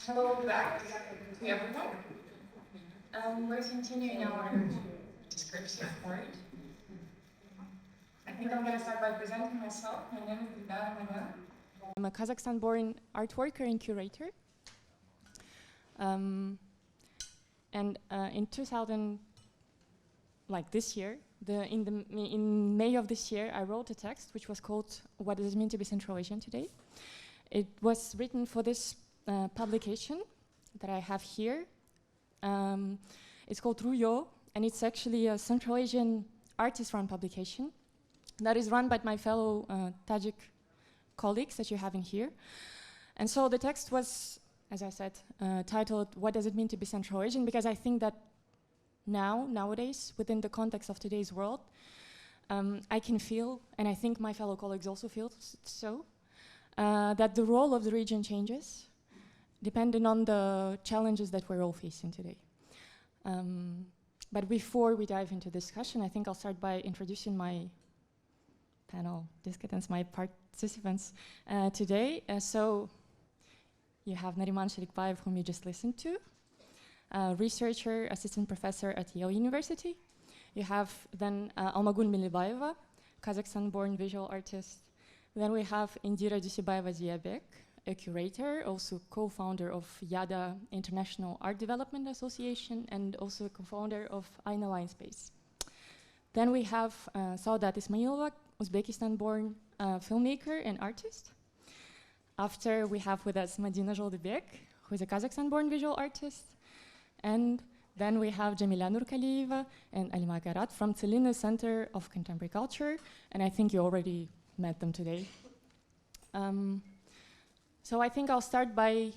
Hello back to everyone. We're continuing our descriptive part. I think I'm going to start by presenting myself. My name is Dilda. I'm a Kazakhstan-born art worker and curator. And in 2000, like this year, in May of this year, I wrote a text which was called "What Does It Mean to Be Central Asian Today?" It was written for this publication that I have here. It's called Ruyo, and it's actually a Central Asian artist-run publication that is run by my fellow Tajik colleagues that you have in here. And so the text was, as I said, titled "What Does It Mean to Be Central Asian?" because I think that nowadays, within the context of today's world, I can feel, and I think my fellow colleagues also feel so, that the role of the region changes depending on the challenges that we're all facing today. But before we dive into discussion, I think I'll start by introducing my panel discutants, my participants today. So you have Nariman Shelekpayev, whom you just listened to, researcher, assistant professor at Yale University. You have then Almagul Menlibayeva, Kazakhstan-born visual artist. Then we have Indira Dussebayeva-Ziyabek, a curator, also co-founder of YADA International Art Development Association, and also co-founder of Aina Line Space. Then we have Saodat Ismailova, Uzbekistan-born filmmaker and artist. After we have with us Madina Joldybek, who is a Kazakhstan-born visual artist. And then we have Jamila Nurkalieva and Alima Kairat from Tselinny Center of Contemporary Culture, and I think you already met them today. So I think I'll start by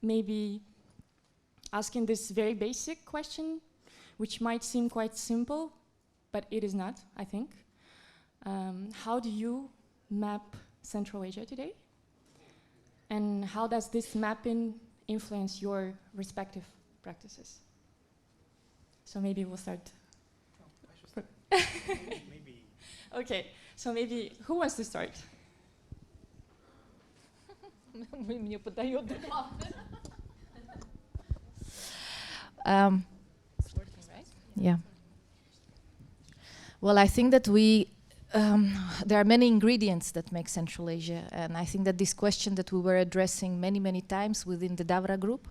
maybe asking this very basic question, which might seem quite simple, but it is not, I think. How do you map Central Asia today? And how does this mapping influence your respective practices? So maybe we'll start. Oh, I should start. Maybe. Okay, so maybe who wants to start? Мне подает. It's working, right? Yeah. Well, I think that there are many ingredients that make Central Asia, and I think that this question that we were addressing many times within the Davra group,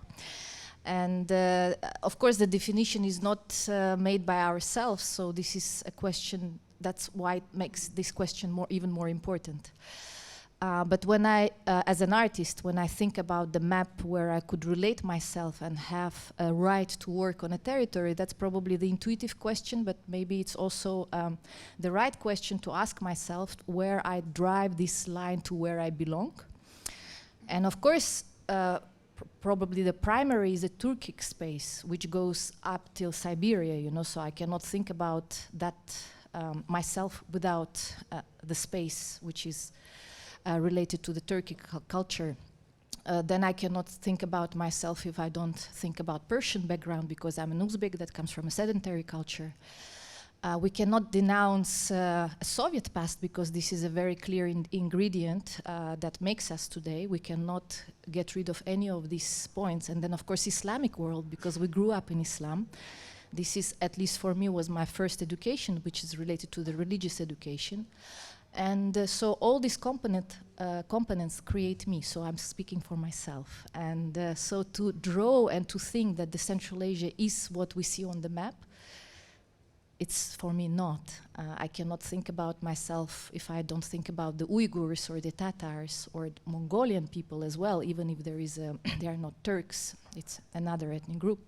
and of course the definition is not made by ourselves, so this is a question, that's why it makes this question even more important. But when as an artist, when I think about the map where I could relate myself and have a right to work on a territory, that's probably the intuitive question, but maybe it's also the right question to ask myself where I drive this line to where I belong. And of course, probably the primary is a Turkic space, which goes up till Siberia, you know, so I cannot think about that myself without the space which is related to the Turkic culture. Then I cannot think about myself if I don't think about Persian background, because I'm an Uzbek that comes from a sedentary culture. We cannot denounce a Soviet past, because this is a very clear ingredient that makes us today. We cannot get rid of any of these points. And then of course Islamic world, because we grew up in Islam. This is, at least for me, was my first education, which is related to the religious education. And so all these components create me, so I'm speaking for myself. And so to draw and to think that the Central Asia is what we see on the map, it's for me not. I cannot think about myself if I don't think about the Uyghurs or the Tatars or the Mongolian people as well, even if there is they are not Turks, it's another ethnic group.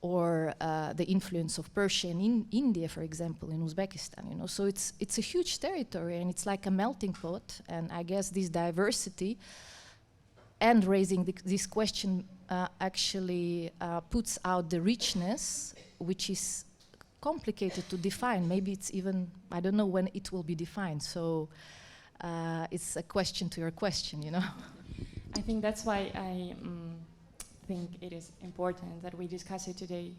Or the influence of Persia in India, for example, in Uzbekistan, you know. So it's a huge territory, and it's like a melting pot. And I guess this diversity and raising this question actually puts out the richness, which is complicated to define. Maybe it's even, I don't know when it will be defined. So it's a question to your question, you know. I think that's why I think it is important that we discuss it today,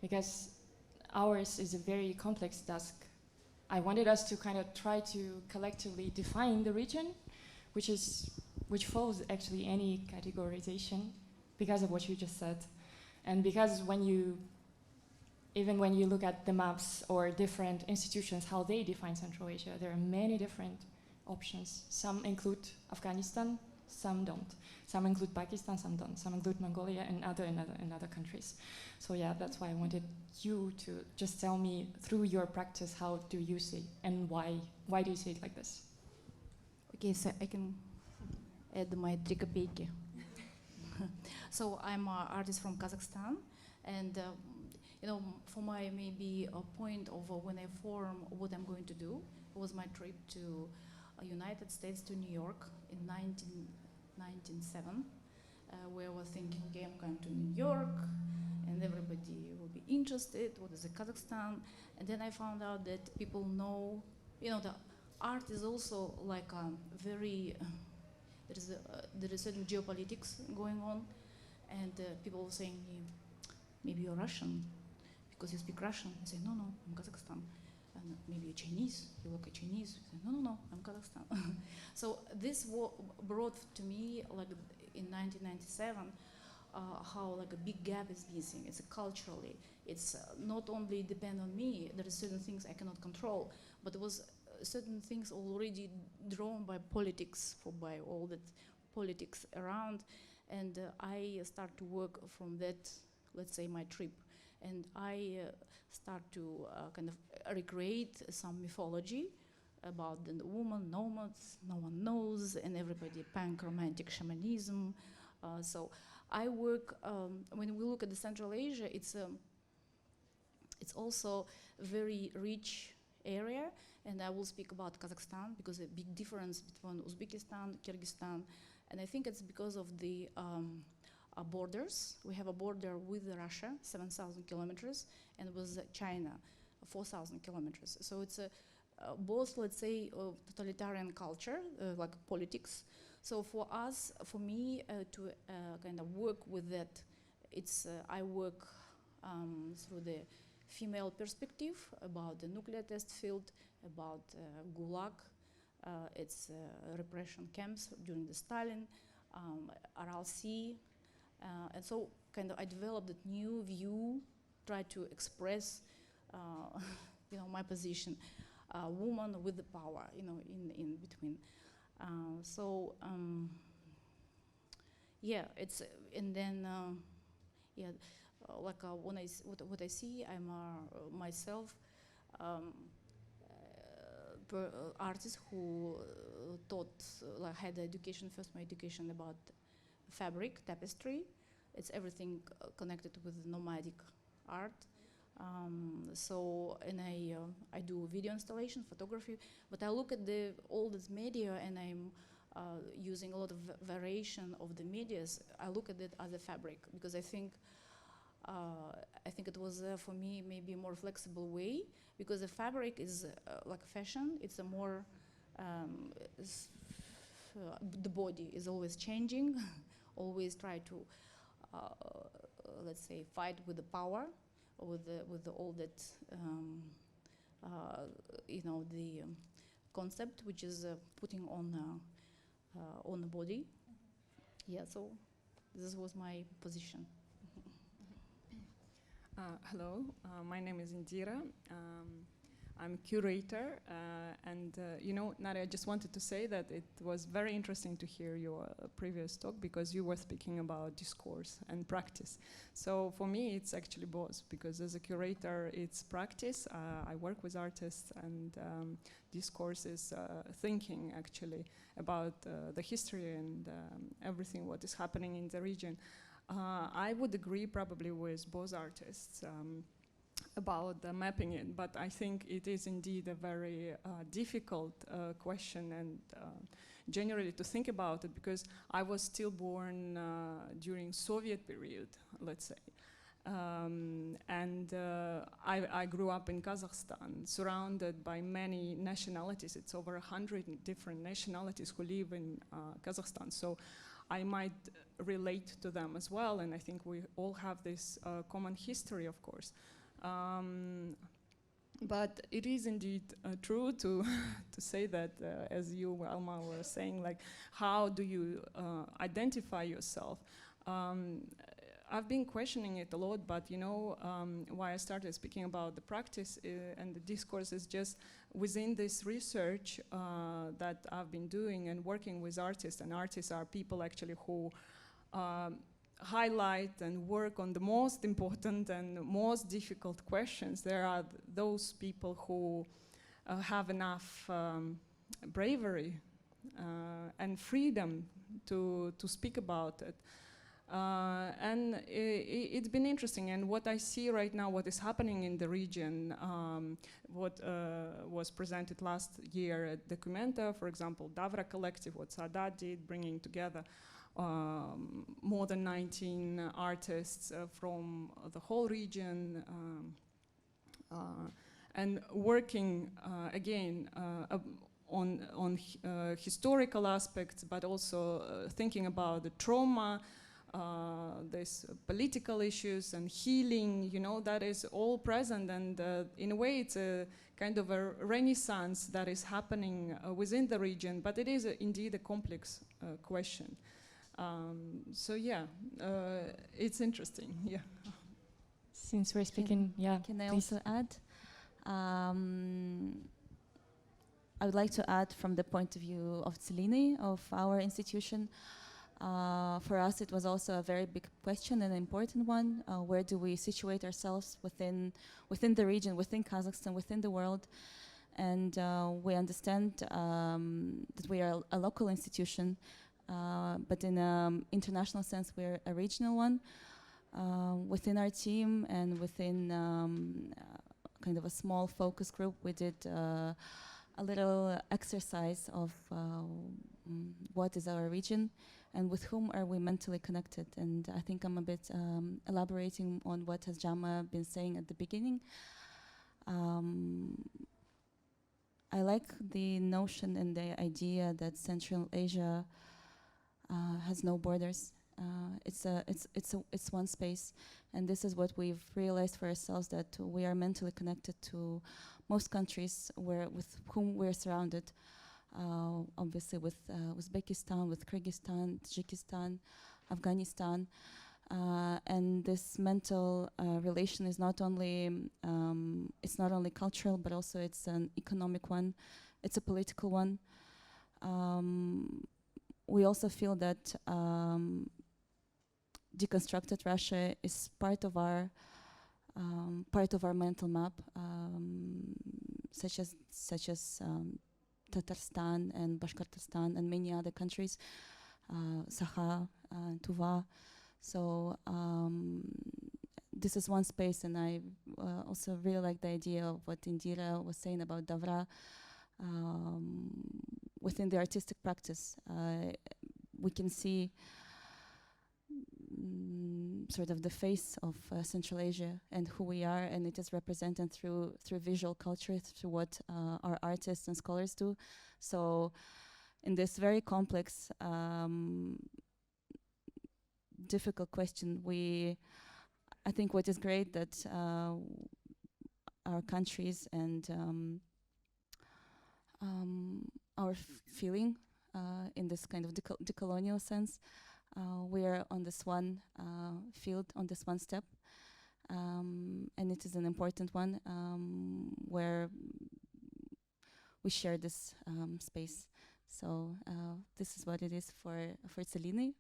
because ours is a very complex task. I wanted us to kind of try to collectively define the region, which is which follows actually any categorization because of what you just said. And because even when you look at the maps or different institutions, how they define Central Asia, there are many different options. Some include Afghanistan, some don't. Some include Pakistan, some don't. Some include Mongolia and other countries. So yeah, that's why I wanted you to just tell me through your practice, how do you see and why do you see it like this? Okay, so I can add my 3 копейки. So I'm an artist from Kazakhstan, and you know, for my maybe a point of when I form what I'm going to do, it was my trip to United States, to New York in 1997, where I was thinking, okay, I'm going to New York, and everybody will be interested. What is Kazakhstan? And then I found out that people know, you know, the art is also like a very there is certain geopolitics going on, and people were saying, maybe you're Russian because you speak Russian. I say, no, I'm Kazakhstan. And maybe you're Chinese, you look at Chinese. I say, no, I'm Kazakhstan. So this brought to me, like in 1997, how like a big gap is missing. It's culturally, it's not only depend on me. There are certain things I cannot control, but it was certain things already drawn by politics, by all that politics around, and I start to work from that, let's say, my trip, and I start to kind of recreate some mythology about the woman, nomads, no one knows, and everybody punk romantic shamanism. So I work, when we look at the Central Asia, it's also a very rich area, and I will speak about Kazakhstan because a big difference between Uzbekistan, Kyrgyzstan, and I think it's because of the borders. We have a border with Russia, 7,000 kilometers, and with China, 4,000 kilometers. So it's both, let's say, totalitarian culture, like politics. So for us, for me, to kind of work with that, it's I work through the female perspective about the nuclear test field, about Gulag, its repression camps during the Stalin, Aral Sea, and so kind of I developed a new view, try to express, you know, my position, woman with the power, you know, in between. Yeah, it's and then yeah. Like when what I see, I'm myself artist who taught, like had education, first my education about fabric, tapestry. It's everything connected with nomadic art. So, and I do video installation, photography, but I look at all this media, and I'm using a lot of variation of the medias. I look at it as a fabric because I think it was for me maybe a more flexible way, because the fabric is like fashion. It's a more the body is always changing, always try to let's say fight with the power, with all that you know, the concept which is putting on the body. Yeah, so this was my position. Hello, my name is Indira. I'm a curator, and you know, Nari, I just wanted to say that it was very interesting to hear your previous talk, because you were speaking about discourse and practice. So for me, it's actually both, because as a curator, it's practice. I work with artists, and discourse is thinking actually about the history and everything what is happening in the region. I would agree probably with both artists about mapping it, but I think it is indeed a very difficult question, and generally to think about it, because I was still born during Soviet period, let's say, and I grew up in Kazakhstan, surrounded by many nationalities. It's over 100 different nationalities who live in Kazakhstan, so I might relate to them as well, and I think we all have this common history, of course. But it is indeed true to to say that, as you, Alma, were saying, like, how do you identify yourself? I've been questioning it a lot, but why I started speaking about the practice and the discourse is just within this research that I've been doing and working with artists, and artists are people actually who highlight and work on the most important and most difficult questions. There are those people who have enough bravery and freedom to speak about it. And it's been interesting, and what I see right now, what is happening in the region, what was presented last year at Documenta, for example, Davra Collective, what Saodat did, bringing together more than 19 artists from the whole region, and working again on historical aspects, but also thinking about the trauma, there's political issues and healing, that is all present, and in a way it's a kind of a renaissance that is happening within the region, but it is indeed a complex question. So yeah, it's interesting, yeah. Since we're speaking, Can I please. also add? I would like to add from the point of view of Tselinny, of our institution. For us, it was also a very big question and an important one. Where do we situate ourselves within the region, within Kazakhstan, within the world? And we understand that we are a local institution, but in an international sense, we're a regional one. Within our team and within kind of a small focus group, we did a little exercise of what is our region and with whom are we mentally connected. And I think I'm a bit elaborating on what has Jama been saying at the beginning. I like the notion and the idea that Central Asia has no borders. It's one space, and this is what we've realized for ourselves, that we are mentally connected to most countries with whom we're surrounded. Obviously with Uzbekistan, with Kyrgyzstan, Tajikistan, Afghanistan, and this mental relation is not only cultural, but also it's an economic one, it's a political one. We also feel that deconstructed Russia is part of our mental map, such as Tatarstan and Bashkortostan and many other countries, Sakha, Tuva. So this is one space, and I also really like the idea of what Indira was saying about Davra. Within the artistic practice, we can see sort of the face of Central Asia and who we are, and it is represented through visual culture, through what our artists and scholars do. So in this very complex, difficult question, I think what is great that our countries and our feeling in this kind of decolonial sense, we are on this one field, on this one step, and it is an important one where we share this space. So this is what it is for Tselinny,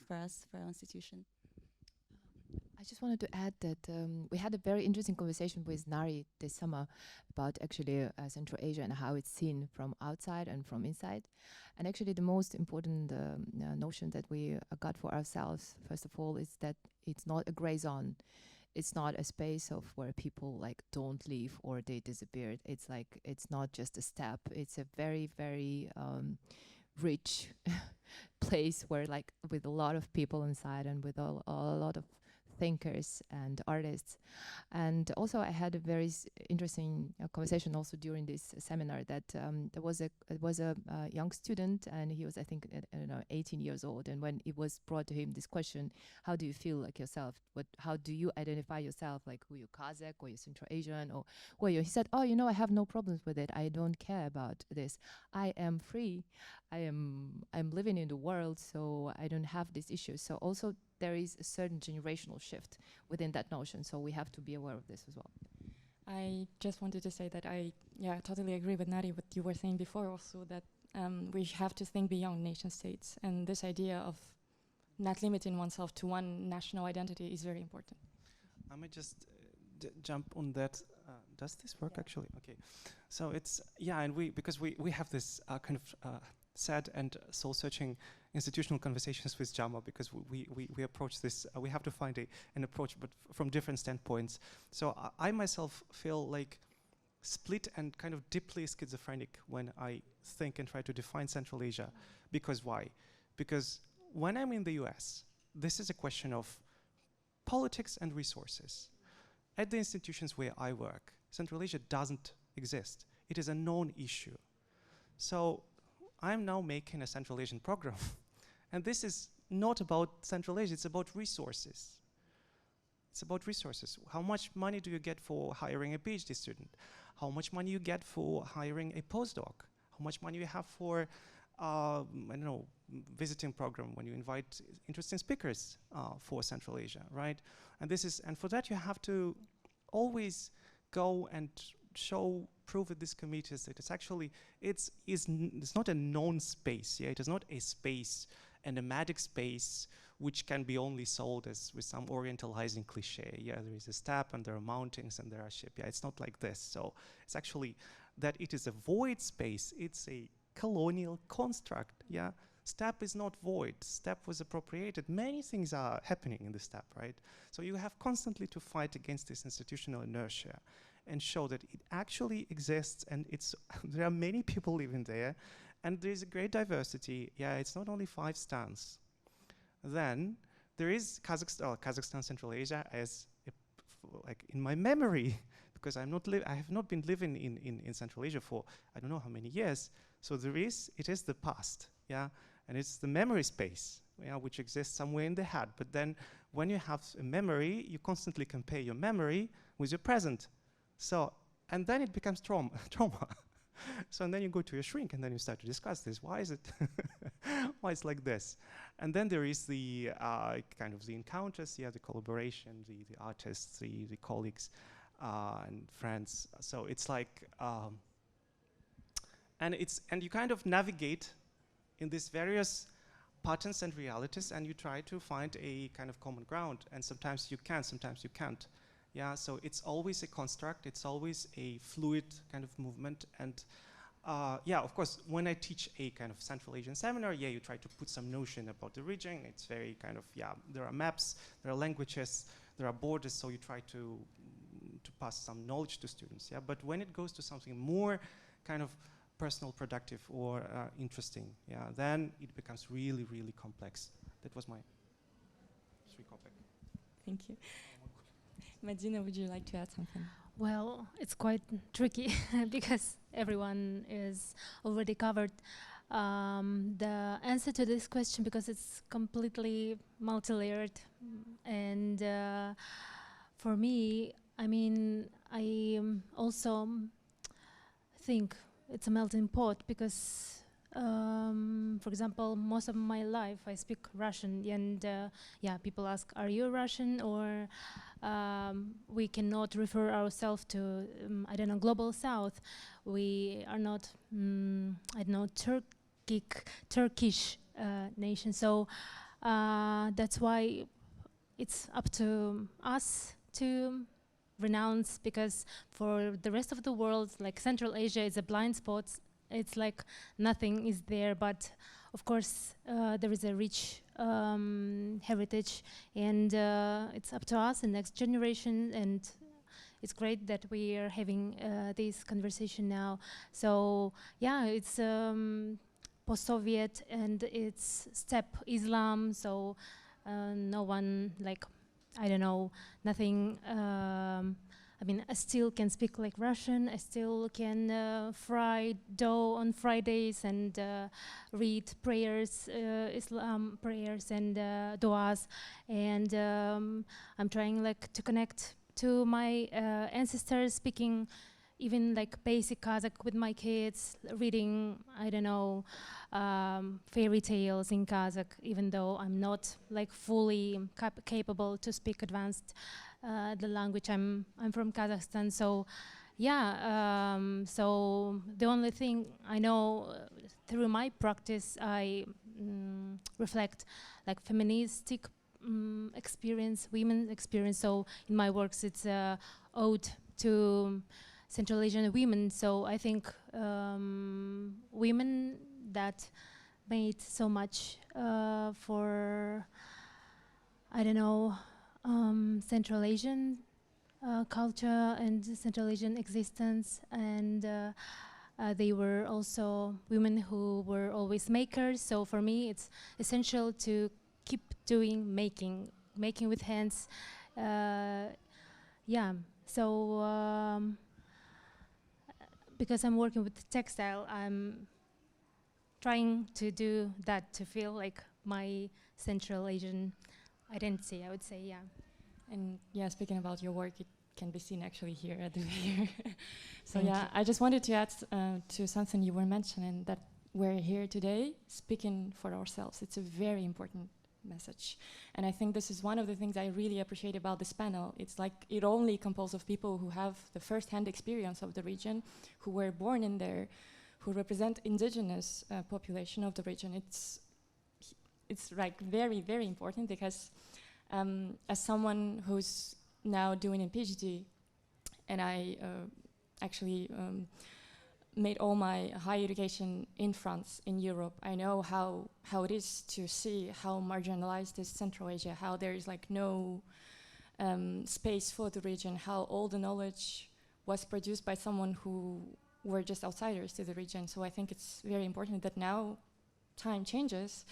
for us, for our institution. I just wanted to add that we had a very interesting conversation with Nari this summer about actually Central Asia and how it's seen from outside and from inside. And actually the most important notion that we got for ourselves, first of all, is that it's not a gray zone. It's not a space of where people like don't leave or they disappeared. It's like, it's not just a step. It's a very, very rich place where like with a lot of people inside and with a lot of thinkers and artists. And also I had a very interesting conversation also during this seminar that there was a young student, and he was, I think, I don't know, 18 years old. And when it was brought to him this question, how do you feel like yourself? How do you identify yourself? Like, who you Kazakh or you Central Asian or who are you? He said, oh, you know, I have no problems with it. I don't care about this. I am free. I'm living in the world, so I don't have these issues. So also there is a certain generational shift within that notion. So we have to be aware of this as well. I just wanted to say that I totally agree with Nari, what you were saying before also, that we have to think beyond nation states. And this idea of not limiting oneself to one national identity is very important. I might just jump on that. Does this work actually? Okay. So it's, and because we have this kind of sad and soul-searching institutional conversations with Jama, because we approach this, we have to find an approach, but from different standpoints. So I myself feel like split and kind of deeply schizophrenic when I think and try to define Central Asia. Because why? Because when I'm in the US, this is a question of politics and resources. At the institutions where I work, Central Asia doesn't exist. It is a known issue. So I'm now making a Central Asian program. And this is not about Central Asia, it's about resources. It's about resources. How much money do you get for hiring a PhD student? How much money you get for hiring a postdoc? How much money you have for, I don't know, visiting program when you invite interesting speakers for Central Asia, right? And for that you have to always go and prove with these committees that it's actually, it's not a known space, it is not a space, a nomadic space, which can be only sold as with some orientalizing cliche. There is a steppe and there are mountains and there are ships. It's not like this. So it's actually that it is a void space. It's a colonial construct. Steppe is not void. Steppe was appropriated. Many things are happening in the steppe, right? So you have constantly to fight against this institutional inertia and show that it actually exists, and there are many people living there, and there is a great diversity. It's not only 5 stans. Then there is Kazakhstan, Central Asia as like in my memory, because I have not been living in Central Asia for I don't know how many years. So it is the past, and it's the memory space, which exists somewhere in the head. But then when you have a memory, you constantly compare your memory with your present. So, and then it becomes trauma. So and then you go to your shrink and then you start to discuss this. Why is it, why it's like this? And then there is the kind of the encounters, the collaboration, the artists, the colleagues and friends. So it's like, and you kind of navigate in these various patterns and realities, and you try to find a kind of common ground. And sometimes you can, sometimes you can't. So it's always a construct, it's always a fluid kind of movement. And of course, when I teach a kind of Central Asian seminar, you try to put some notion about the region. It's very kind of, there are maps, there are languages, there are borders, so you try to pass some knowledge to students. But when it goes to something more kind of personal, productive, or interesting, then it becomes really, really complex. That was my 3 topic. Thank you. Madina, would you like to add something? Well, it's quite tricky because everyone is already covered the answer to this question, because it's completely multi-layered. And for me, I mean, I also think it's a melting pot because, for example, most of my life I speak Russian, and people ask, are you Russian? Or we cannot refer ourselves to, I don't know, global south. We are not, I don't know, Turkish nation. So that's why it's up to us to renounce, because for the rest of the world, like Central Asia is a blind spot. It's like nothing is there, but of course there is a rich heritage, and it's up to us and next generation, and it's great that we are having this conversation now. So it's post-Soviet and it's steppe Islam, so no one like I don't know, nothing. I mean, I still can speak like Russian. I still can fry dough on Fridays and read prayers, Islam prayers and duas. And I'm trying like to connect to my ancestors, speaking even like basic Kazakh with my kids, reading, I don't know, fairy tales in Kazakh, even though I'm not like fully capable to speak advanced the language. I'm from Kazakhstan, so yeah. So the only thing I know through my practice, I reflect like feministic experience, women's experience. So in my works, it's a ode to Central Asian women. So I think women that made so much for, I don't know, Central Asian culture and Central Asian existence, and they were also women who were always makers. So for me, it's essential to keep doing making with hands. Yeah. So because I'm working with textile, I'm trying to do that to feel like my Central Asian identity, I would say, yeah. And yeah, speaking about your work, it can be seen actually here at the fair. So yeah, I just wanted to add to something you were mentioning, that we're here today speaking for ourselves. It's a very important message. And I think this is one of the things I really appreciate about this panel. It's like it only composed of people who have the first-hand experience of the region, who were born in there, who represent indigenous population of the region. It's like very, very important, because as someone who's now doing a PhD, and I actually made all my higher education in France, in Europe, I know how it is to see how marginalized is Central Asia, how there is like no space for the region, how all the knowledge was produced by someone who were just outsiders to the region. So I think it's very important that now time changes,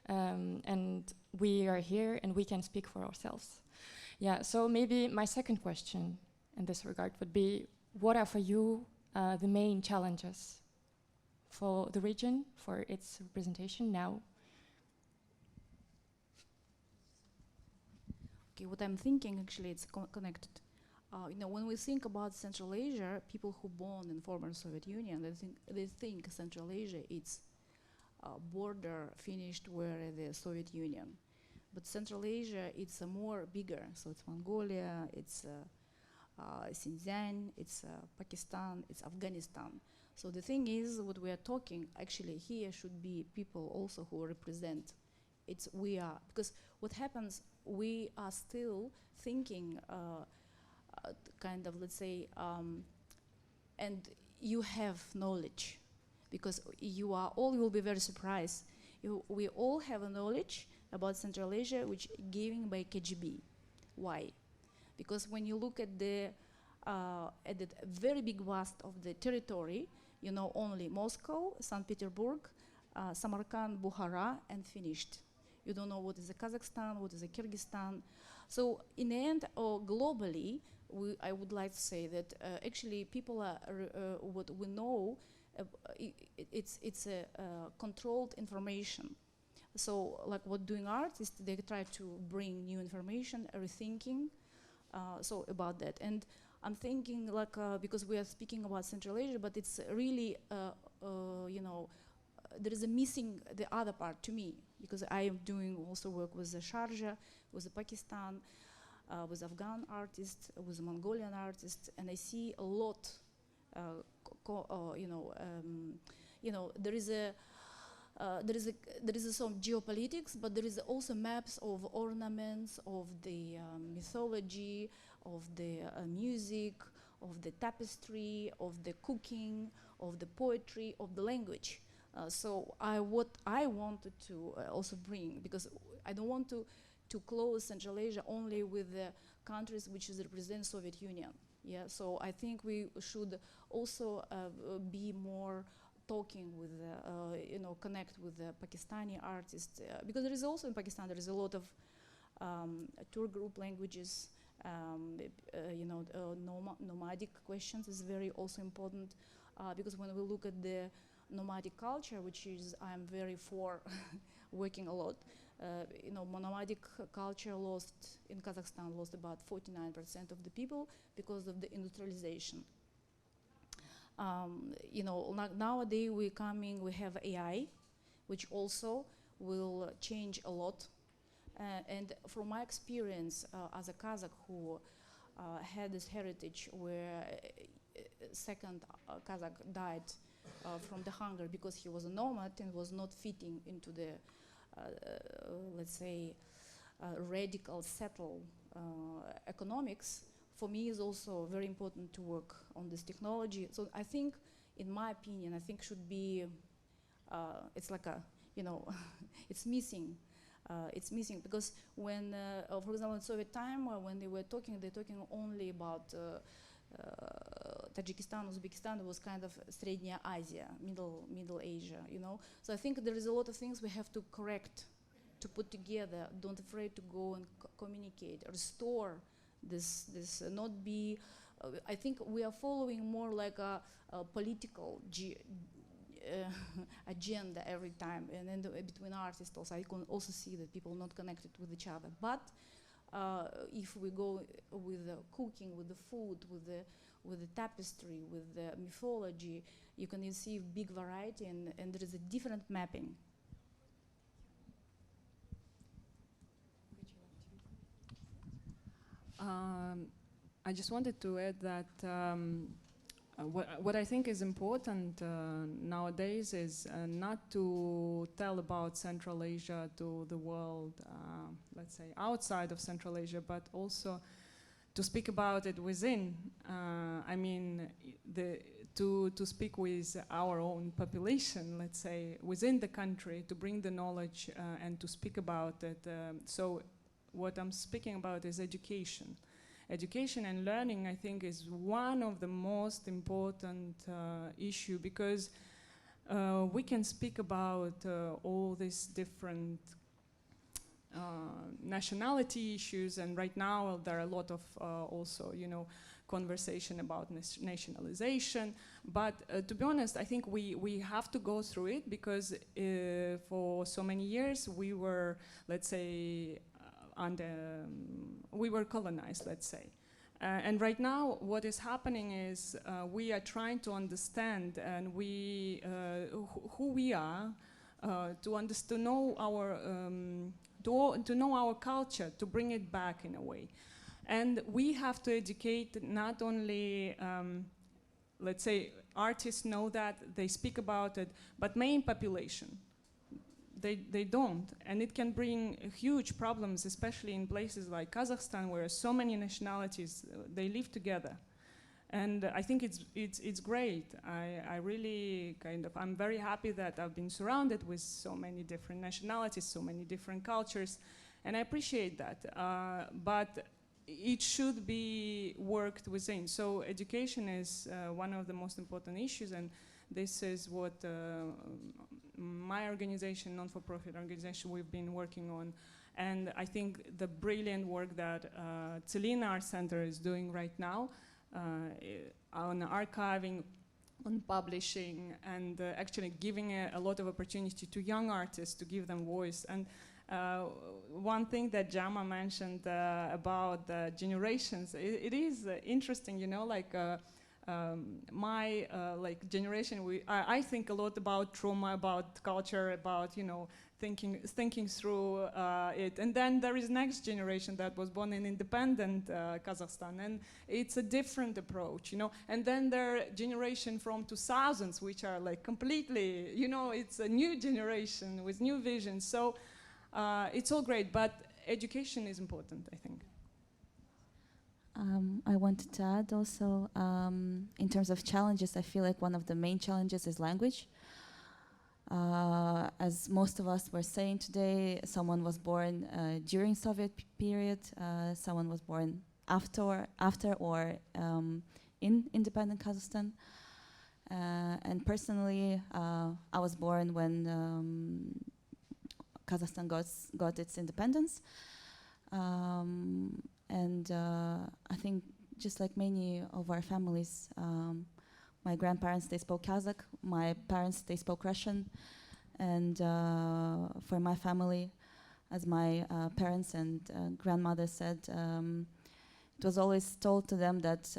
and we are here and we can speak for ourselves. Yeah, so maybe my second question in this regard would be, what are for you the main challenges for the region, for its representation now? Okay, what I'm thinking, actually, it's connected. You know, when we think about Central Asia, people who born in former Soviet Union, they think Central Asia it's border finished where the Soviet Union. But Central Asia, it's more bigger. So it's Mongolia, it's Xinjiang, it's Pakistan, it's Afghanistan. So the thing is, what we are talking, actually here should be people also who represent, we are, because what happens, we are still thinking kind of, let's say, and you have knowledge, because you will be very surprised. We all have a knowledge about Central Asia, which given by KGB. Why? Because when you look at the very big vast of the territory, you know only Moscow, St. Petersburg, Samarkand, Bukhara, and finished. You don't know what is the Kazakhstan, what is the Kyrgyzstan. So in the end, globally, I would like to say that actually people are, what we know, it's a controlled information. So like what doing artists, they try to bring new information, rethinking, so about that. And I'm thinking like, because we are speaking about Central Asia, but it's really, you know, there is a missing the other part to me, because I am doing also work with the Sharjah, with the Pakistan, with Afghan artists, with Mongolian artists, and I see a lot, you know, there is some geopolitics, but there is also maps of ornaments, of the mythology, of the music, of the tapestry, of the cooking, of the poetry, of the language. So what I wanted to also bring, because I don't want to close Central Asia only with the countries which represent Soviet Union. Yeah, so I think we should also be more talking with, you know, connect with the Pakistani artists, because there is also in Pakistan there is a lot of tour group languages, nomadic questions is very also important, because when we look at the nomadic culture, which is I'm very for working a lot, nomadic culture lost in Kazakhstan lost about 49% of the people because of the industrialization. Nowadays we have AI, which also will change a lot. And from my experience as a Kazakh who had this heritage where second Kazakh died from the hunger because he was a nomad and was not fitting into the, let's say, radical settled economics, for me is also very important to work on this technology. So I think, in my opinion, I think should be, it's like a, it's missing. It's missing because when, for example, in Soviet time, when they're talking only about Tajikistan, Uzbekistan. It was kind of Srednya Asia, Middle Asia, So I think there is a lot of things we have to correct, to put together. Don't afraid to go and communicate, restore this, not be. I think we are following more like a political agenda every time, and then between artists also, I can also see that people are not connected with each other. But if we go with the cooking, with the food, with the tapestry, with the mythology, you can see big variety, and there is a different mapping. I just wanted to add that what I think is important nowadays is not to tell about Central Asia to the world, let's say outside of Central Asia, but also to speak about it within. I mean, to speak with our own population, let's say, within the country, to bring the knowledge and to speak about it. So what I'm speaking about is education. Education and learning, I think, is one of the most important issue, because we can speak about all these different nationality issues, and right now there are a lot of also, conversation about nationalization. But to be honest, I think we have to go through it, because for so many years we were, let's say, we were colonized, let's say. And right now what is happening is we are trying to understand and who we are, to know our culture, to bring it back in a way. And we have to educate not only, let's say, artists know that, they speak about it, but main population. They don't, and it can bring huge problems, especially in places like Kazakhstan, where so many nationalities they live together. And I think it's great. I really I'm very happy that I've been surrounded with so many different nationalities, so many different cultures, and I appreciate that. But it should be worked within. So education is one of the most important issues, and this is what my organization, non-for-profit organization, we've been working on. And I think the brilliant work that Tselinny Art Center is doing right now on archiving, on publishing, and actually giving a lot of opportunity to young artists to give them voice. And one thing that Jama mentioned about the generations, it is interesting, my generation, I think a lot about trauma, about culture, about thinking through it. And then there is next generation that was born in independent Kazakhstan, and it's a different approach, And then there are generation from 2000s, which are completely, it's a new generation with new visions. So it's all great, but education is important, I think. I wanted to add also, in terms of challenges, I feel like one of the main challenges is language. As most of us were saying today, someone was born during Soviet period, someone was born after or in independent Kazakhstan. And personally, I was born when Kazakhstan got its independence. And I think just like many of our families, my grandparents, they spoke Kazakh, my parents, they spoke Russian, and for my family, as my parents and grandmother said, it was always told to them that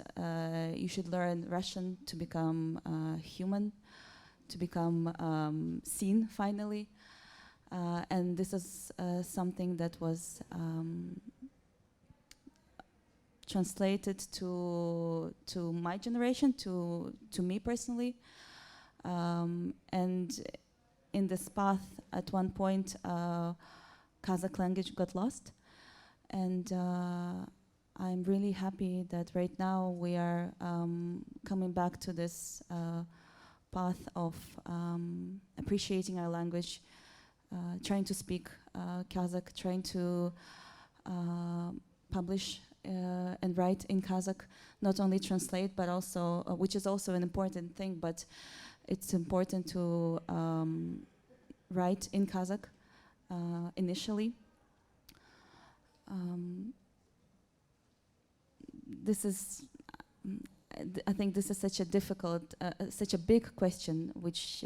you should learn Russian to become human, to become seen finally. And this is something that was translated to my generation, to me personally. And in this path, at one point, Kazakh language got lost. And I'm really happy that right now we are coming back to this path of appreciating our language, trying to speak Kazakh, trying to publish and write in Kazakh, not only translate, but also, which is also an important thing, but it's important to write in Kazakh initially. This is, I think this is such a difficult, such a big question, which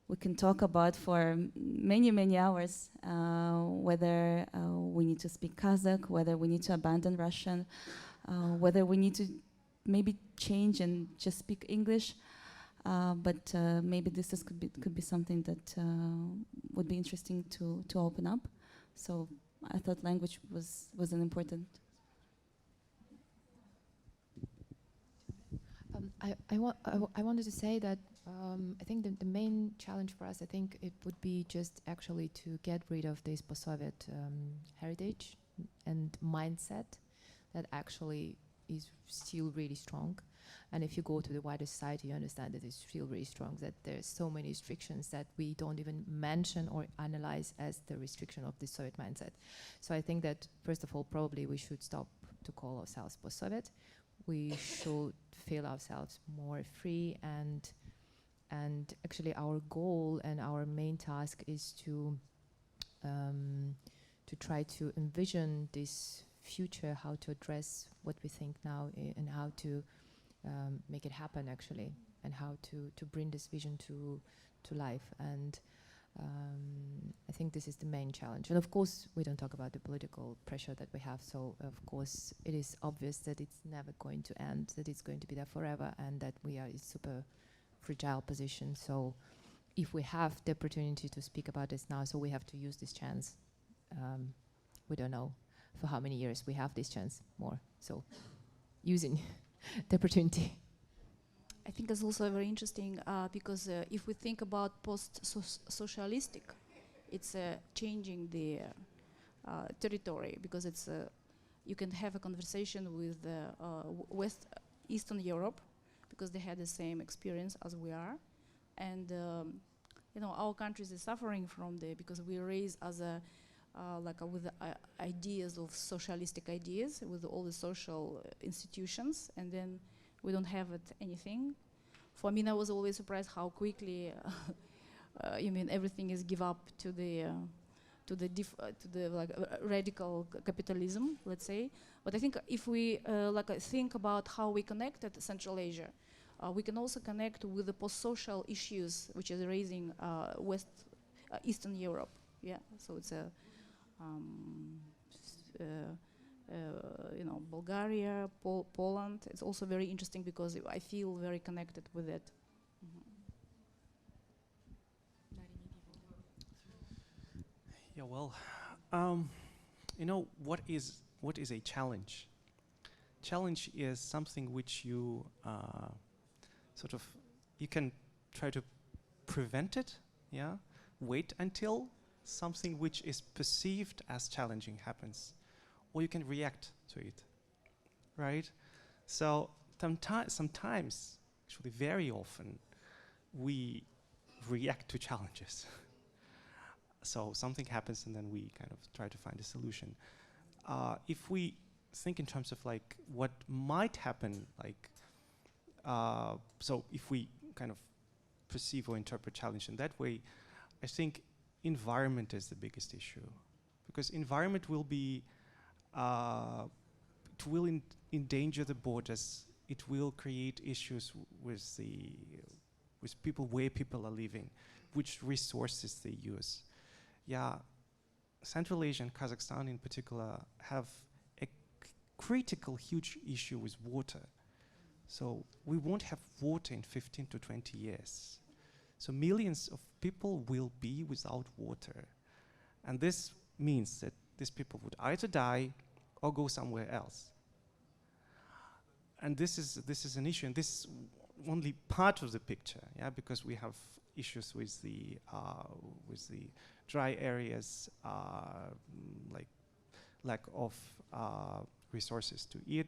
we can talk about for many, many hours, whether we need to speak Kazakh, whether we need to abandon Russian, whether we need to maybe change and just speak English. But maybe this is could be something that would be interesting to open up. So I thought language was an important. I wanted to say that I think the main challenge for us, I think it would be just actually to get rid of this post-Soviet heritage and mindset that actually is still really strong. And if you go to the wider society, you understand that it's still really strong, that there's so many restrictions that we don't even mention or analyze as the restriction of the Soviet mindset. So I think that, first of all, probably we should stop to call ourselves post-Soviet. We should feel ourselves more free, and actually our goal and our main task is to try to envision this future, how to address what we think now, and how to make it happen actually, and how to bring this vision to life. And I think this is the main challenge. And of course, we don't talk about the political pressure that we have. So of course, it is obvious that it's never going to end, that it's going to be there forever, and that we are in super fragile position. So if we have the opportunity to speak about this now, so we have to use this chance. We don't know for how many years we have this chance more. So using the opportunity. I think it's also very interesting because if we think about post-socialistic, it's changing the territory, because it's you can have a conversation with Eastern Europe, because they had the same experience as we are, and you know, our countries is suffering from because we raised as a with ideas of socialistic ideas, with all the social institutions, and then we don't have anything. For me, I was always surprised how quickly, you mean, everything is give up to the radical capitalism, let's say. But I think if we think about how we connected Central Asia, we can also connect with the post-social issues which is raising Eastern Europe. Yeah, so it's a you know, Bulgaria, Poland. It's also very interesting because I feel very connected with it. Yeah, well, you know, what is a challenge? Challenge is something which you you can try to prevent it, yeah? Wait until something which is perceived as challenging happens, or you can react to it, right? So sometimes, actually very often, we react to challenges. So something happens and then we kind of try to find a solution. If we think in terms of like what might happen, like, so if we kind of perceive or interpret challenge in that way, I think environment is the biggest issue. because environment will be, it will endanger the borders. It will create issues with people, where people are living, which resources they use. Yeah, Central Asia and Kazakhstan in particular have a critical, huge issue with water. So we won't have water in 15 to 20 years. So millions of people will be without water. And this means that these people would either die or go somewhere else. And this is an issue, and this is only part of the picture, yeah, because we have issues with the dry areas, like lack of resources to eat.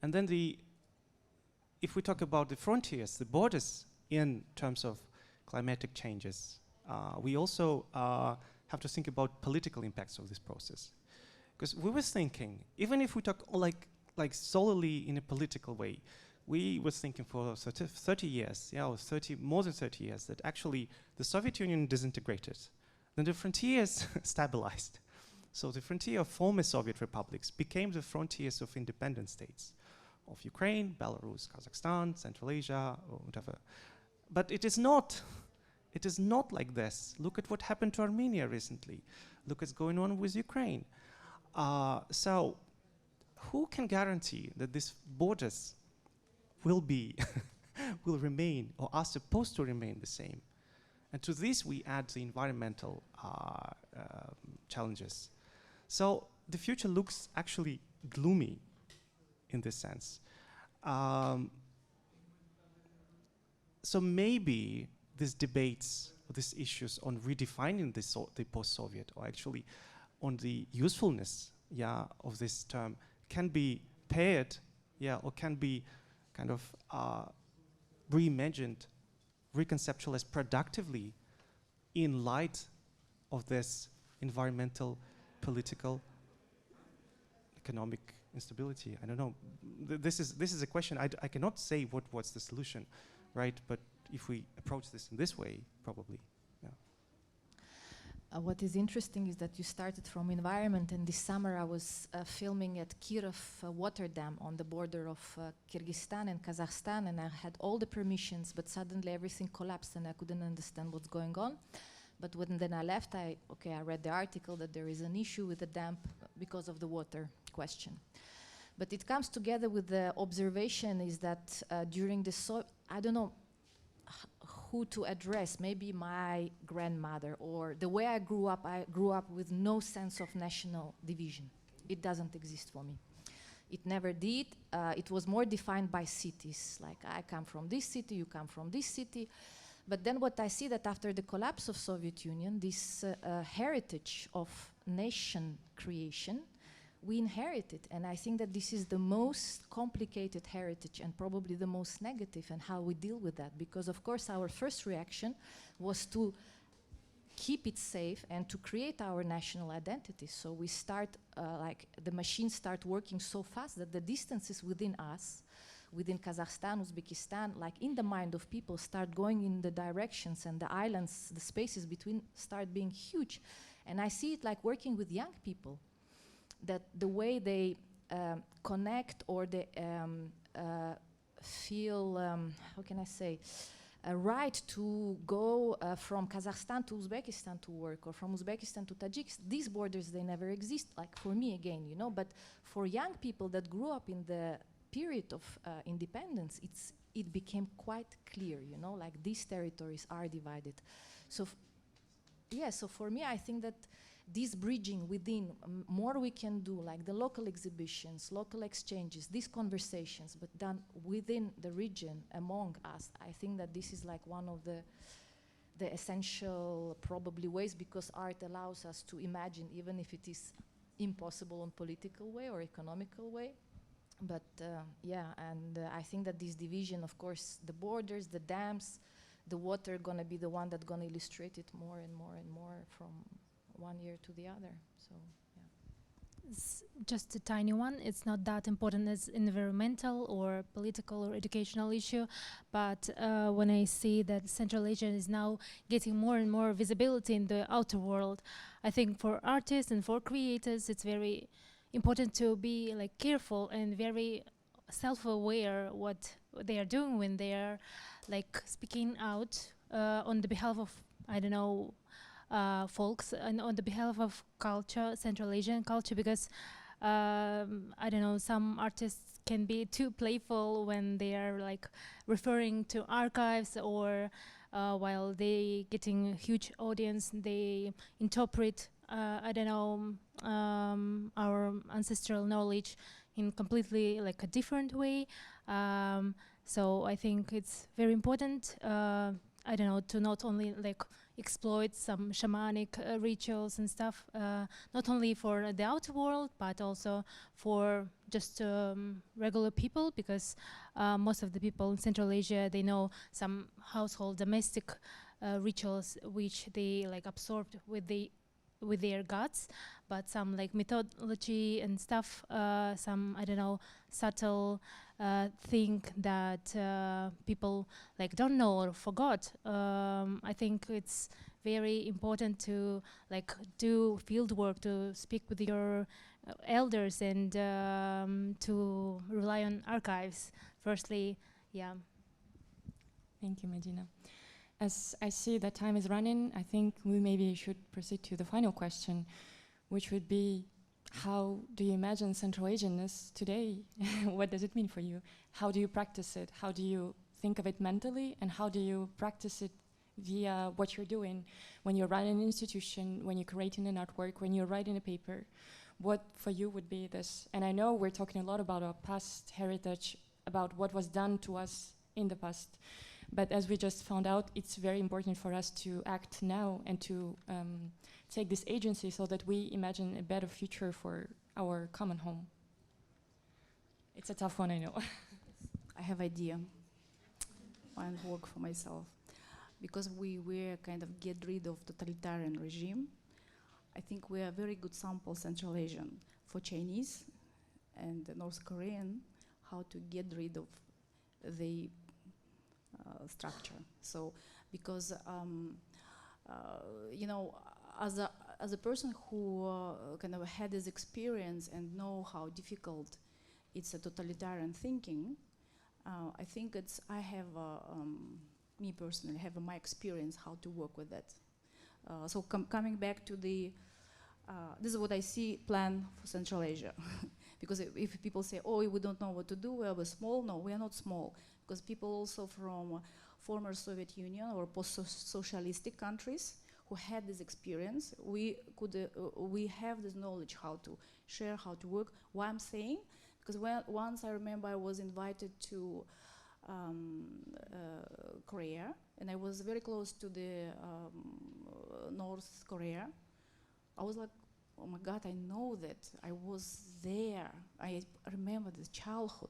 And then if we talk about the frontiers, the borders in terms of climatic changes, we also have to think about political impacts of this process. Because we were thinking, even if we talk like solely in a political way, we were thinking for 30 years, yeah, or more than 30 years, that actually the Soviet Union disintegrated. Then the frontiers stabilized. So the frontier of former Soviet republics became the frontiers of independent states, of Ukraine, Belarus, Kazakhstan, Central Asia, or whatever. But it is not like this. Look at what happened to Armenia recently. Look what's going on with Ukraine. So who can guarantee that these borders will remain, or are supposed to remain, the same? And to this we add the environmental challenges. So the future looks actually gloomy in this sense. So maybe these debates, or these issues on redefining the post-Soviet, or actually on the usefulness, yeah, of this term, can be paired, yeah, or can be kind of reimagined, reconceptualized productively in light of this environmental, political, economic instability. I don't know. This is a question. I cannot say what's the solution, right? But if we approach this in this way, probably, yeah. What is interesting is that you started from environment, and this summer I was filming at Kirov water dam on the border of Kyrgyzstan and Kazakhstan, and I had all the permissions, but suddenly everything collapsed and I couldn't understand what's going on. But then I left, I read the article that there is an issue with the dam because of the water question. But it comes together with the observation is that during the, I don't know who to address, maybe my grandmother, or the way I grew up with no sense of national division. It doesn't exist for me. It never did. It was more defined by cities, like I come from this city, you come from this city. But then what I see that after the collapse of Soviet Union, this heritage of nation creation, we inherited. And I think that this is the most complicated heritage and probably the most negative, and how we deal with that. Because of course our first reaction was to keep it safe and to create our national identity. So we start, like the machines start working so fast that the distances within us, within Kazakhstan, Uzbekistan, like in the mind of people, start going in the directions, and the islands, the spaces between start being huge. And I see it like working with young people, that the way they connect, or they feel, how can I say, a right to go from Kazakhstan to Uzbekistan to work, or from Uzbekistan to Tajikistan. These borders, they never exist, like for me again, you know, but for young people that grew up in the period of independence, it became quite clear, you know, like these territories are divided. So so for me, I think that this bridging within, more we can do, like the local exhibitions, local exchanges, these conversations, but done within the region, among us. I think that this is like one of the essential probably ways, because art allows us to imagine, even if it is impossible in political way or economical way. But I think that this division, of course, the borders, the dams, the water, gonna be the one that's gonna illustrate it more and more and more from one year to the other. So just a tiny one. It's not that important as environmental or political or educational issue, but when I see that Central Asia is now getting more and more visibility in the outer world, I think for artists and for creators, it's very important to be like careful and very self-aware what they are doing when they are like speaking out on the behalf of, I don't know, folks and on the behalf of culture, Central Asian culture, because I don't know, some artists can be too playful when they are like referring to archives, or while they getting a huge audience, they interpret I don't know, our ancestral knowledge in completely like a different way. So I think it's very important, I don't know, to not only like exploit some shamanic rituals and stuff, not only for the outer world, but also for just regular people, because most of the people in Central Asia, they know some household domestic rituals which they like absorbed with their gods, but some like mythology and stuff, some, I don't know, subtle thing that people like don't know or forgot. I think it's very important to like do field work, to speak with your elders, and to rely on archives firstly. Yeah. Thank you, Madina. As I see that time is running, I think we maybe should proceed to the final question, which would be, how do you imagine Central Asianness today? What does it mean for you? How do you practice it? How do you think of it mentally? And how do you practice it via what you're doing when you're running an institution, when you're creating an artwork, when you're writing a paper? What for you would be this? And I know we're talking a lot about our past heritage, about what was done to us in the past. But as we just found out, it's very important for us to act now and to take this agency so that we imagine a better future for our common home. It's a tough one, I know. I have idea. Find work for myself. Because we were kind of get rid of totalitarian regime, I think we are very good sample Central Asian for Chinese and North Korean, how to get rid of the structure. So, because you know, as a person who kind of had this experience and know how difficult it's a totalitarian thinking, I think it's me personally have my experience how to work with that. So coming back to the this is what I see plan for Central Asia. Because if people say, oh, we don't know what to do, we're small. No, we are not small. Because people also from former Soviet Union or post-socialistic countries who had this experience, we have this knowledge how to share, how to work. Why I'm saying? Because once I remember I was invited to Korea, and I was very close to the North Korea. I was like, oh my God, I know that. I was there. I remember this childhood,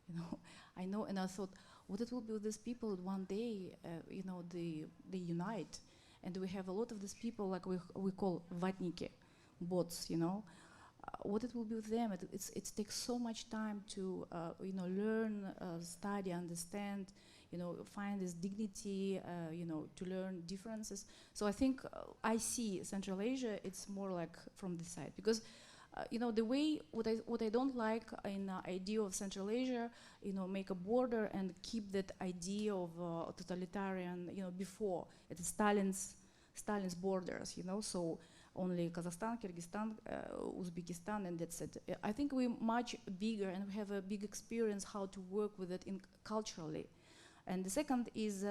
you know. I know, and I thought, what it will be with these people one day, you know, they unite. And we have a lot of these people, like we call vatniki, bots, you know. What it will be with them, it takes so much time to, you know, learn, study, understand, you know, find this dignity, you know, to learn differences. So I think I see Central Asia, it's more like from this side. Because, you know, the way, what I don't like in idea of Central Asia, you know, make a border and keep that idea of totalitarian, you know, before, it is Stalin's borders, you know, so only Kazakhstan, Kyrgyzstan, Uzbekistan, and that's it. I think we're much bigger and we have a big experience how to work with it culturally. And the second is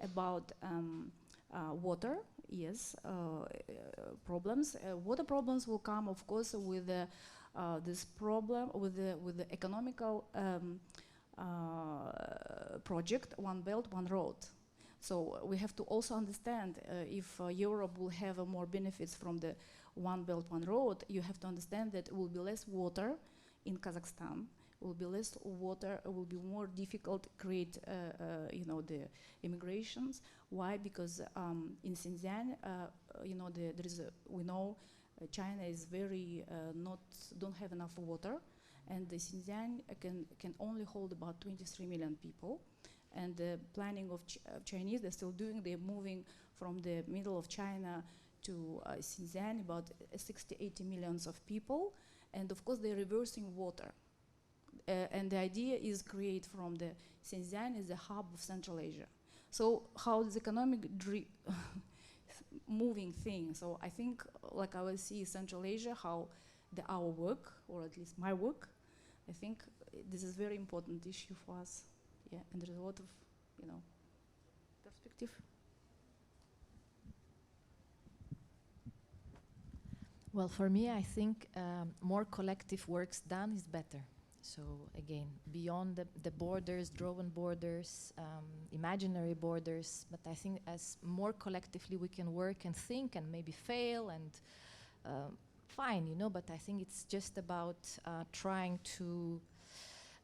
about water, yes, problems. Water problems will come, of course, with this problem, with the economical project, One Belt, One Road. So we have to also understand if Europe will have more benefits from the One Belt, One Road, you have to understand that it will be less water in Kazakhstan, will be less water, it will be more difficult to create, you know, the immigrations. Why? Because in Xinjiang, you know, there is we know China is very don't have enough water, and the Xinjiang can only hold about 23 million people. And the planning of Chinese, they're still doing, they're moving from the middle of China to Xinjiang, about 60, 80 millions of people. And of course, they're reversing water. And the idea is create from the Xinjiang as a hub of Central Asia. So how is economic moving thing? So I think, like I will see Central Asia, how our work, or at least my work, I think this is a very important issue for us. Yeah, and there's a lot of, perspective. Well, for me, I think more collective works done is better. So again, beyond the borders, drawn borders, imaginary borders, but I think as more collectively we can work and think and maybe fail and fine, but I think it's just about trying to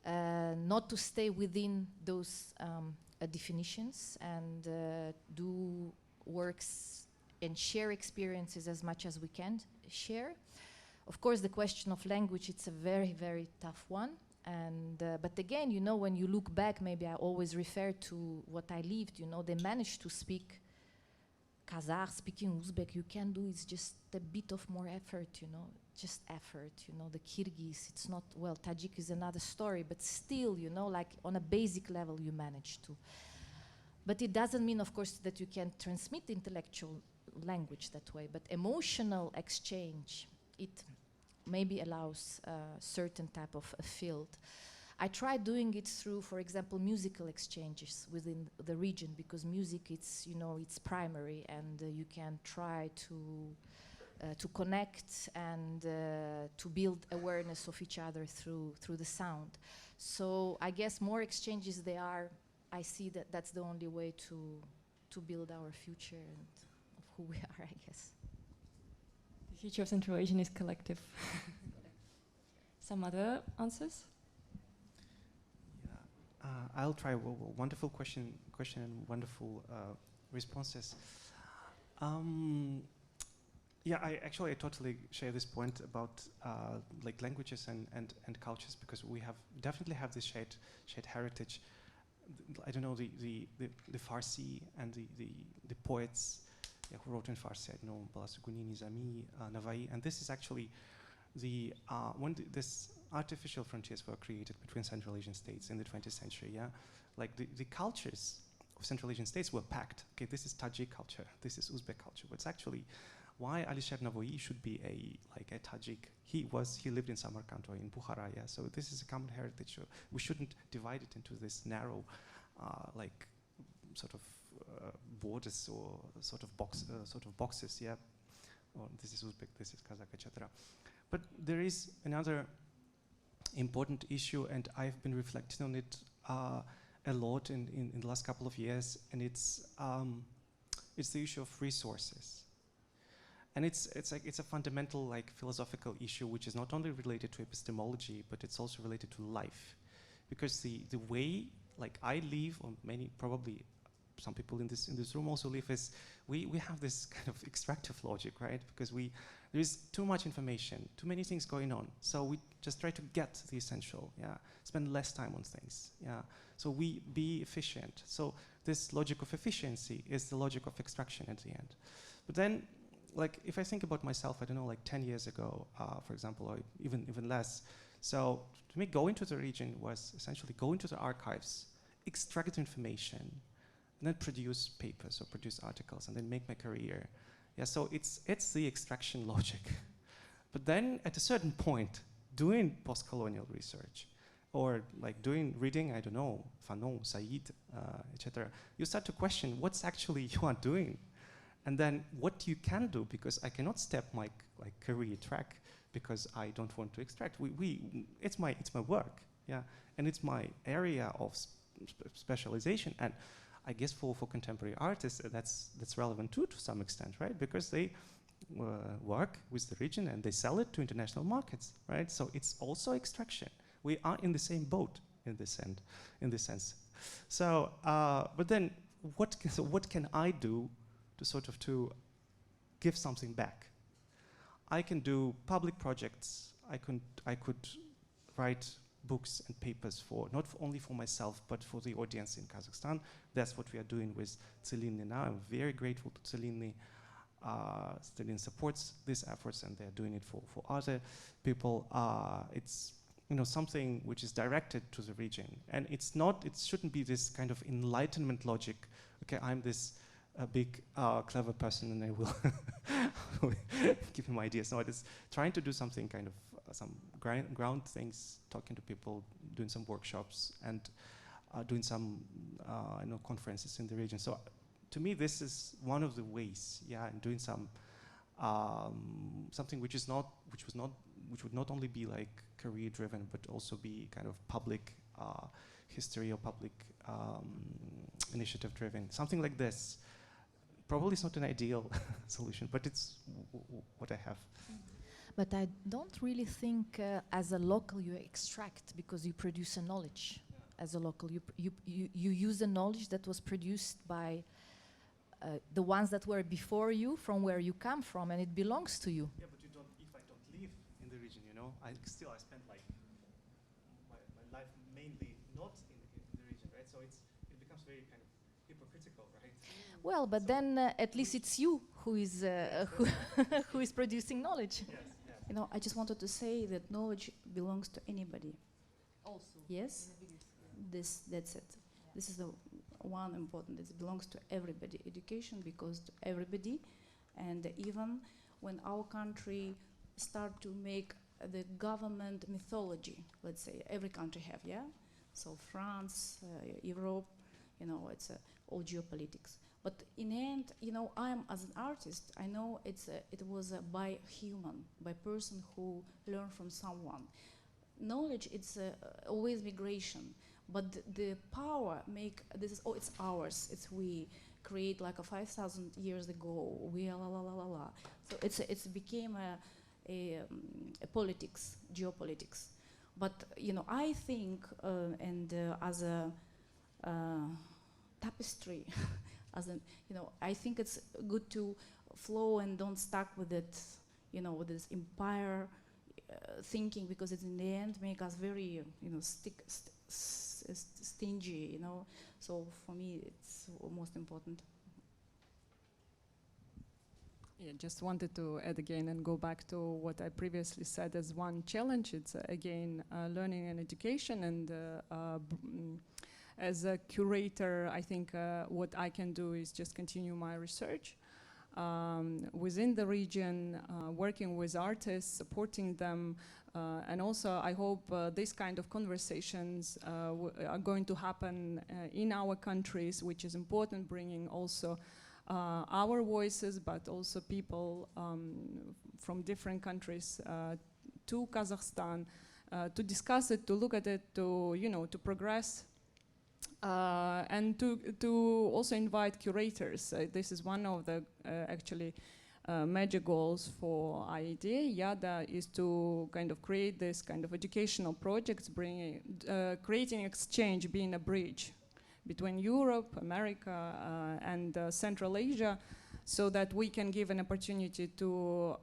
not to stay within those definitions and do works and share experiences as much as we can share. Of course, the question of language, it's a very, very tough one. And but again, when you look back, maybe I always refer to what I lived, they managed to speak Kazakh, speaking Uzbek, you can do, it's just a bit of more effort, just effort, the Kyrgyz, it's not, well, Tajik is another story, but still, like on a basic level you manage to. But it doesn't mean, of course, that you can transmit intellectual language that way, but emotional exchange, it maybe allows a certain type of a field. I tried doing it through, for example, musical exchanges within the region, because music, it's, it's primary, and you can try to connect and to build awareness of each other through the sound. So I guess more exchanges they are, I see that that's the only way to build our future and of who we are, I guess. The future of Central Asian is collective. Some other answers? Yeah, I'll try. Wonderful question and wonderful responses. Yeah, I totally share this point about like languages and cultures, because we definitely have this shared heritage. I don't know, the Farsi and the poets who wrote in Farsi, I know Balasuguni, Nizami, Navai, and this is actually when this artificial frontiers were created between Central Asian states in the 20th century. Yeah, like the cultures of Central Asian states were packed. Okay, this is Tajik culture, this is Uzbek culture. But it's actually why Alisher Navoiy should be a Tajik. He lived in Samarkand or in Bukhara. Yeah, so this is a common heritage. We shouldn't divide it into this narrow, like sort of borders or sort of boxes. Yeah, or this is Uzbek, this is Kazakh, etc. But there is another important issue, and I've been reflecting on it a lot in the last couple of years, and it's the issue of resources. And it's a fundamental philosophical issue, which is not only related to epistemology, but it's also related to life, because the way I live, or probably some people in this room also live, is we have this kind of extractive logic, right? Because there is too much information, too many things going on, so we just try to get the essential. Yeah, spend less time on things. Yeah, so we be efficient. So this logic of efficiency is the logic of extraction at the end. But then, if I think about myself, I don't know, 10 years ago, for example, or even less. So to me, go into the region was essentially go into the archives, extract information, and then produce papers or produce articles, and then make my career. Yeah, so it's the extraction logic. But then at a certain point, doing post-colonial research, or reading, I don't know, Fanon, Said, etc., you start to question what's actually you are doing. And then what you can do, because I cannot step my career track because I don't want to extract. It's my work, yeah, and it's my area of specialization. And I guess for contemporary artists, that's relevant too, to some extent, right? Because they work with the region and they sell it to international markets, right? So it's also extraction. We are in the same boat in this sense. So, but then what can I do to give something back? I can do public projects. I could write books and papers for, not only for myself, but for the audience in Kazakhstan. That's what we are doing with Tselinny now. I'm very grateful to Tselinny. Tselinny supports these efforts, and they're doing it for other people. It's something which is directed to the region, and it shouldn't be this kind of enlightenment logic. Okay, I'm this big clever person, and I will give him ideas. No, it is trying to do something kind of some ground things, talking to people, doing some workshops, and doing some conferences in the region. So to me, this is one of the ways, and doing some something which would not only be like career driven, but also be kind of public history or public initiative driven. Something like this. Probably it's not an ideal solution, but it's what I have. But I don't really think as a local you extract, because you produce a knowledge. As a local, you use the knowledge that was produced by the ones that were before you, from where you come from, and it belongs to you. Yeah, but you don't. If I don't live in the region, I spend like my life mainly not in the region, right? So it becomes very kind of hypocritical, right? Well, but so then at least it's you who is who is producing knowledge. Yes. I just wanted to say that knowledge belongs to anybody. Also. Yes. That's it. Yeah. This is the one important. It belongs to everybody. Education belongs to everybody, and even when our country start to make the government mythology, let's say every country have, so France, Europe, it's all geopolitics. But in the end, I'm as an artist, I know it was by human, by person who learned from someone. Knowledge, it's always migration, but the power it's ours. It's we create like a 5,000 years ago. We la. So it's became a politics, geopolitics. But I think as a tapestry. I think it's good to flow and don't stuck with it, with this empire thinking, because it in the end make us very, stingy, So for me, it's most important. Yeah, just wanted to add again and go back to what I previously said as one challenge. It's again learning and education, and as a curator, I think what I can do is just continue my research within the region, working with artists, supporting them, and also I hope these kind of conversations are going to happen in our countries, which is important, bringing also our voices, but also people from different countries to Kazakhstan to discuss it, to look at it, to progress. And to also invite curators. This is one of the actually major goals for IED. YADA is to kind of create this kind of educational projects, creating exchange, being a bridge between Europe, America, and Central Asia, so that we can give an opportunity to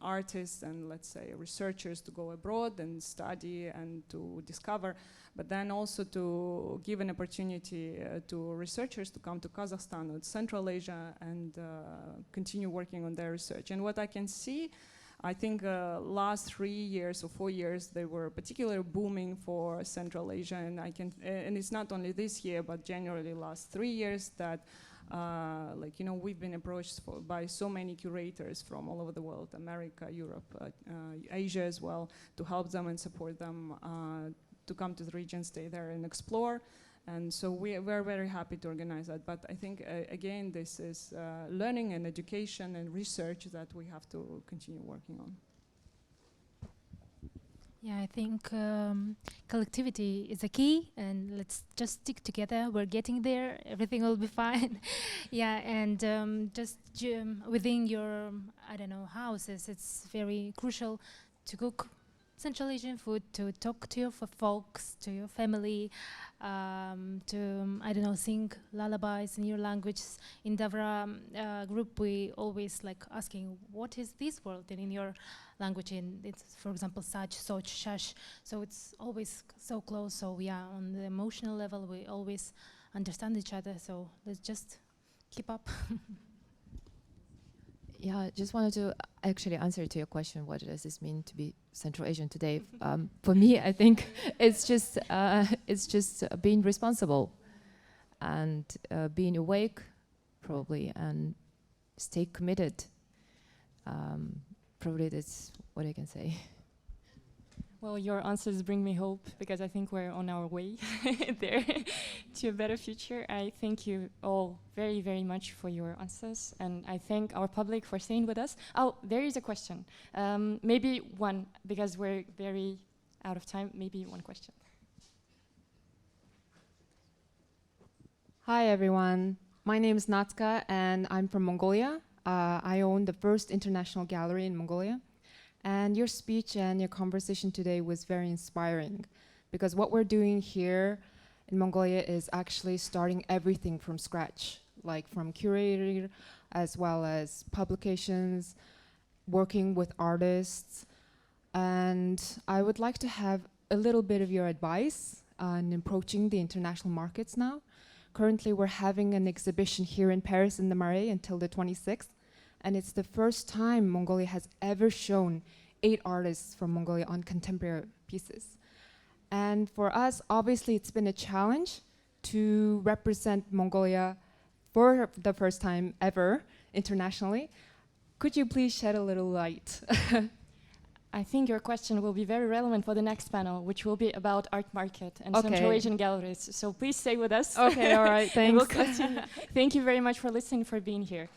artists and, let's say, researchers to go abroad and study and to discover, but then also to give an opportunity to researchers to come to Kazakhstan or Central Asia and continue working on their research. And what I can see, I think last 3 years or 4 years, they were particularly booming for Central Asia, and and it's not only this year, but generally last 3 years that we've been approached by so many curators from all over the world, America, Europe, Asia as well, to help them and support them to come to the region, stay there and explore. And so we're very happy to organize that. But I think, again, this is learning and education and research that we have to continue working on. Yeah, I think collectivity is a key, and let's just stick together. We're getting there. Everything will be fine. Yeah, and just within your, houses, it's very crucial to cook Central Asian food, to talk to your folks, to your family, to, I don't know, sing lullabies in your language. In Davra group, we always like asking, what is this word in your language? And it's, for example, sach, soch, shash. So it's always so close. So yeah, on the emotional level, we always understand each other. So let's just keep up. Yeah, I just wanted to actually answer to your question, what does this mean to be Central Asian today? For me, I think it's just being responsible and being awake, probably, and stay committed. Probably that's what I can say. Well, your answers bring me hope, because I think we're on our way there to a better future. I thank you all very, very much for your answers, and I thank our public for staying with us. Oh, there is a question. Maybe one, because we're very out of time. Maybe one question. Hi, everyone. My name is Natska, and I'm from Mongolia. I own the first international gallery in Mongolia. And your speech and your conversation today was very inspiring, because what we're doing here in Mongolia is actually starting everything from scratch, like from curated as well as publications, working with artists. And I would like to have a little bit of your advice on approaching the international markets now. Currently, we're having an exhibition here in Paris in the Marais until the 26th. And it's the first time Mongolia has ever shown 8 artists from Mongolia on contemporary pieces. And for us, obviously, it's been a challenge to represent Mongolia for the first time ever internationally. Could you please shed a little light? I think your question will be very relevant for the next panel, which will be about art market and Central Asian galleries. So please stay with us. Okay, all right, thanks. We'll continue. Thank you very much for listening, for being here.